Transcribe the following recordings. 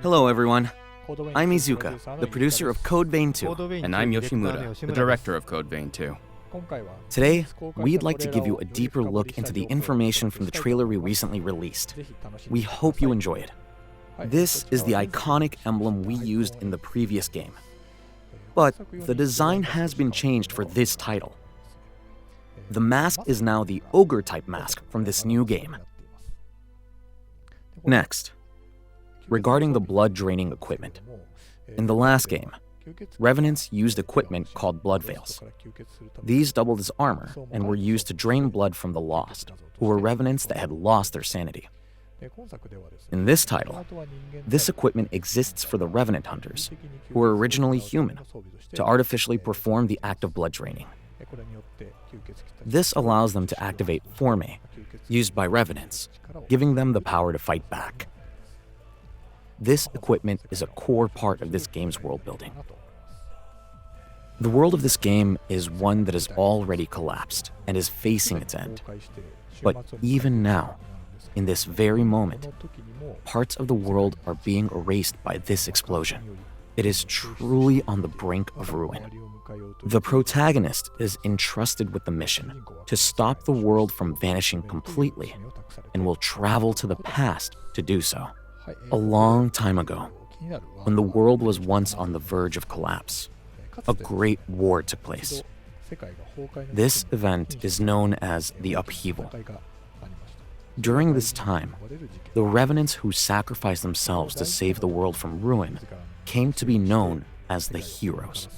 Hello everyone, I'm Iizuka, the producer of Code Vein 2. And I'm Yoshimura, the director of Code Vein 2. Today, we'd like to give you a deeper look into the information from the trailer we recently released. We hope you enjoy it. This is the iconic emblem we used in the previous game. But the design has been changed for this title. The mask is now the ogre-type mask from this new game. Next, regarding the blood-draining equipment. In the last game, Revenants used equipment called blood veils. These doubled as armor and were used to drain blood from the lost, who were Revenants that had lost their sanity. In this title, this equipment exists for the Revenant hunters, who were originally human, to artificially perform the act of blood draining. This allows them to activate Forme, used by Revenants, giving them the power to fight back. This equipment is a core part of this game's world building. The world of this game is one that has already collapsed and is facing its end. But even now, in this very moment, parts of the world are being erased by this explosion. It is truly on the brink of ruin. The protagonist is entrusted with the mission to stop the world from vanishing completely and will travel to the past to do so. A long time ago, when the world was once on the verge of collapse, a great war took place. This event is known as the Upheaval. During this time, the Revenants who sacrificed themselves to save the world from ruin came to be known as the heroes.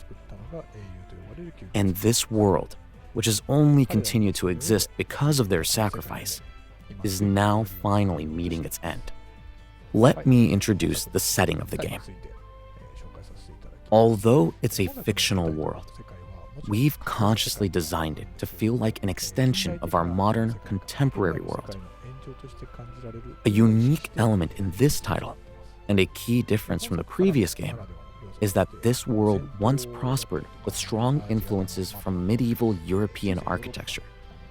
And this world, which has only continued to exist because of their sacrifice, is now finally meeting its end. Let me introduce the setting of the game. Although it's a fictional world, we've consciously designed it to feel like an extension of our modern, contemporary world. A unique element in this title, and a key difference from the previous game, is that this world once prospered with strong influences from medieval European architecture,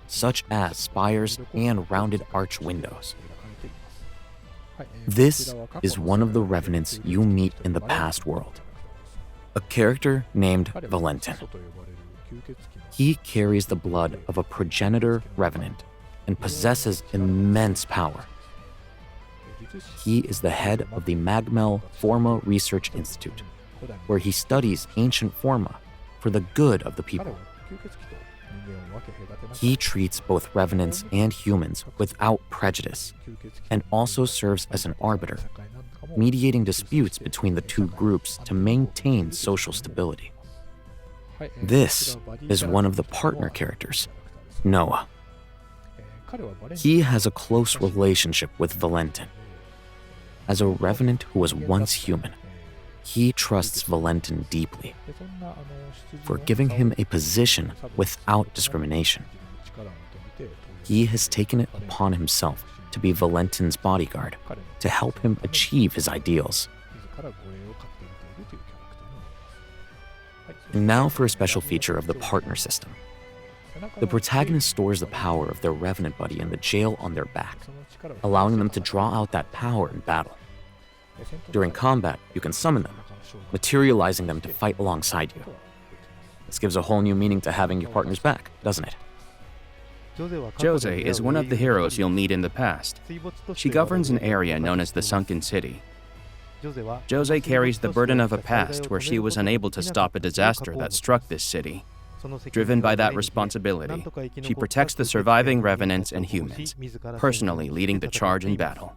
such as spires and rounded arch windows. This is one of the Revenants you meet in the past world, a character named Valentin. He carries the blood of a progenitor Revenant and possesses immense power. He is the head of the Magmel Forma Research Institute, where he studies ancient Forma for the good of the people. He treats both Revenants and humans without prejudice, and also serves as an arbiter, mediating disputes between the two groups to maintain social stability. This is one of the partner characters, Noah. He has a close relationship with Valentin. As a Revenant who was once human, he trusts Valentin deeply for giving him a position without discrimination. He has taken it upon himself to be Valentin's bodyguard to help him achieve his ideals. And now for a special feature of the partner system. The protagonist stores the power of their Revenant buddy in the jail on their back, allowing them to draw out that power in battle. During combat, you can summon them, materializing them to fight alongside you. This gives a whole new meaning to having your partner's back, doesn't it? Jose is one of the heroes you'll meet in the past. She governs an area known as the Sunken City. Jose carries the burden of a past where she was unable to stop a disaster that struck this city. Driven by that responsibility, she protects the surviving Revenants and humans, personally leading the charge in battle.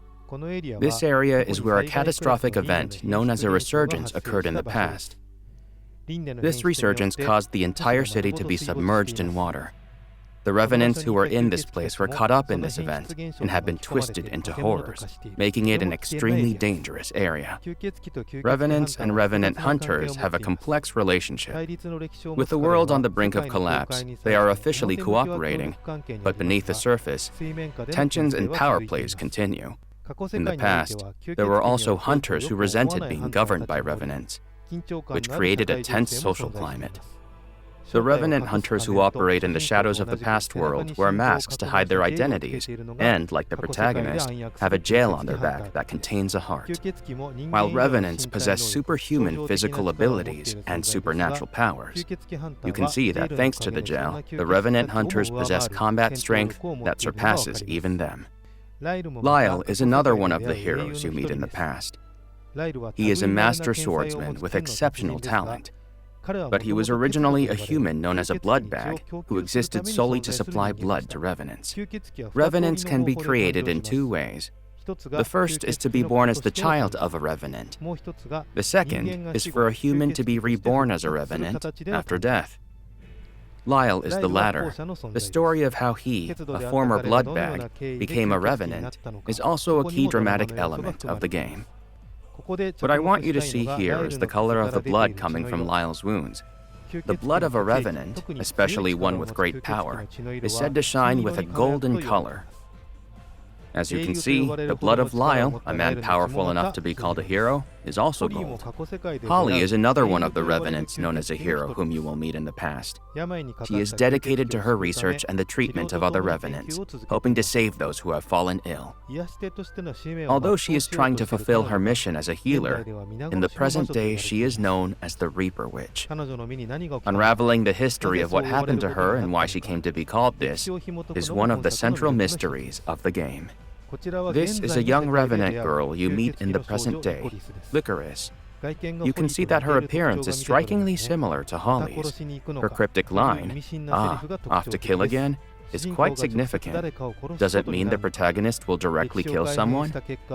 This area is where a catastrophic event known as a resurgence occurred in the past. This resurgence caused the entire city to be submerged in water. The Revenants who were in this place were caught up in this event and have been twisted into horrors, making it an extremely dangerous area. Revenants and Revenant hunters have a complex relationship. With the world on the brink of collapse, they are officially cooperating, but beneath the surface, tensions and power plays continue. In the past, there were also hunters who resented being governed by Revenants, which created a tense social climate. The Revenant hunters who operate in the shadows of the past world wear masks to hide their identities and, like the protagonist, have a jail on their back that contains a heart. While Revenants possess superhuman physical abilities and supernatural powers, you can see that thanks to the jail, the Revenant hunters possess combat strength that surpasses even them. Lyle is another one of the heroes you meet in the past. He is a master swordsman with exceptional talent, but he was originally a human known as a blood bag who existed solely to supply blood to Revenants. Revenants can be created in two ways. The first is to be born as the child of a Revenant. The second is for a human to be reborn as a Revenant after death. Lyle is the latter. The story of how he, a former blood bag, became a Revenant is also a key dramatic element of the game. What I want you to see here is the color of the blood coming from Lyle's wounds. The blood of a Revenant, especially one with great power, is said to shine with a golden color. As you can see, the blood of Lyle, a man powerful enough to be called a hero, is also gold. Holly is another one of the Revenants known as a hero whom you will meet in the past. She is dedicated to her research and the treatment of other Revenants, hoping to save those who have fallen ill. Although she is trying to fulfill her mission as a healer, in the present day she is known as the Reaper Witch. Unraveling the history of what happened to her and why she came to be called this is one of the central mysteries of the game. This is a young Revenant girl you meet in the present day, Licorice. You can see that her appearance is strikingly similar to Holly's. Her cryptic line, off to kill again, is quite significant. Does it mean the protagonist will directly kill someone?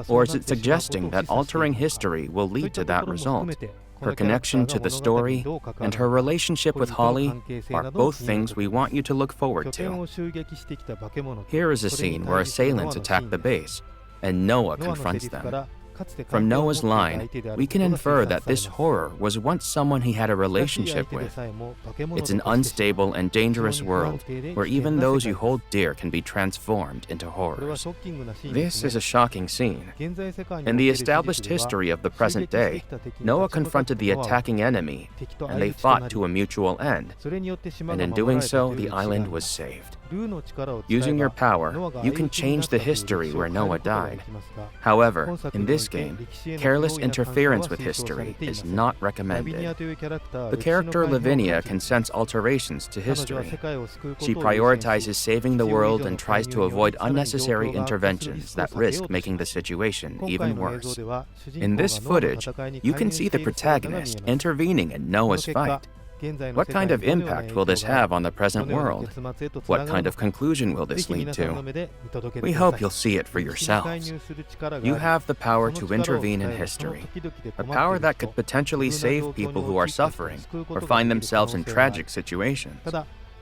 Or is it suggesting that altering history will lead to that result? Her connection to the story and her relationship with Holly are both things we want you to look forward to. Here is a scene where assailants attack the base, and Noah confronts them. From Noah's line, we can infer that this horror was once someone he had a relationship with. It's an unstable and dangerous world where even those you hold dear can be transformed into horrors. This is a shocking scene. In the established history of the present day, Noah confronted the attacking enemy, and they fought to a mutual end, and in doing so, the island was saved. Using your power, you can change the history where Noah died. However, in this game, careless interference with history is not recommended. The character Lavinia can sense alterations to history. She prioritizes saving the world and tries to avoid unnecessary interventions that risk making the situation even worse. In this footage, you can see the protagonist intervening in Noah's fight. What kind of impact will this have on the present world? What kind of conclusion will this lead to? We hope you'll see it for yourselves. You have the power to intervene in history, a power that could potentially save people who are suffering or find themselves in tragic situations.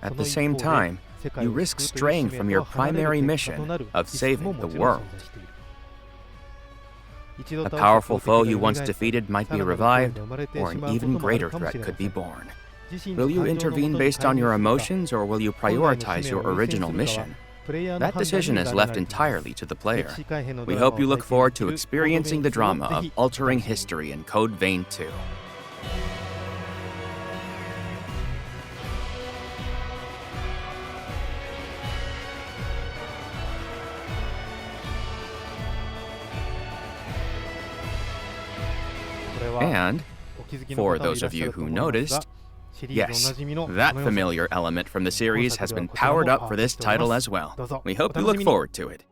At the same time, you risk straying from your primary mission of saving the world. A powerful foe you once defeated might be revived, or an even greater threat could be born. Will you intervene based on your emotions, or will you prioritize your original mission? That decision is left entirely to the player. We hope you look forward to experiencing the drama of altering history in Code Vein 2. And, for those of you who noticed, yes, that familiar element from the series has been powered up for this title as well. We hope you look forward to it.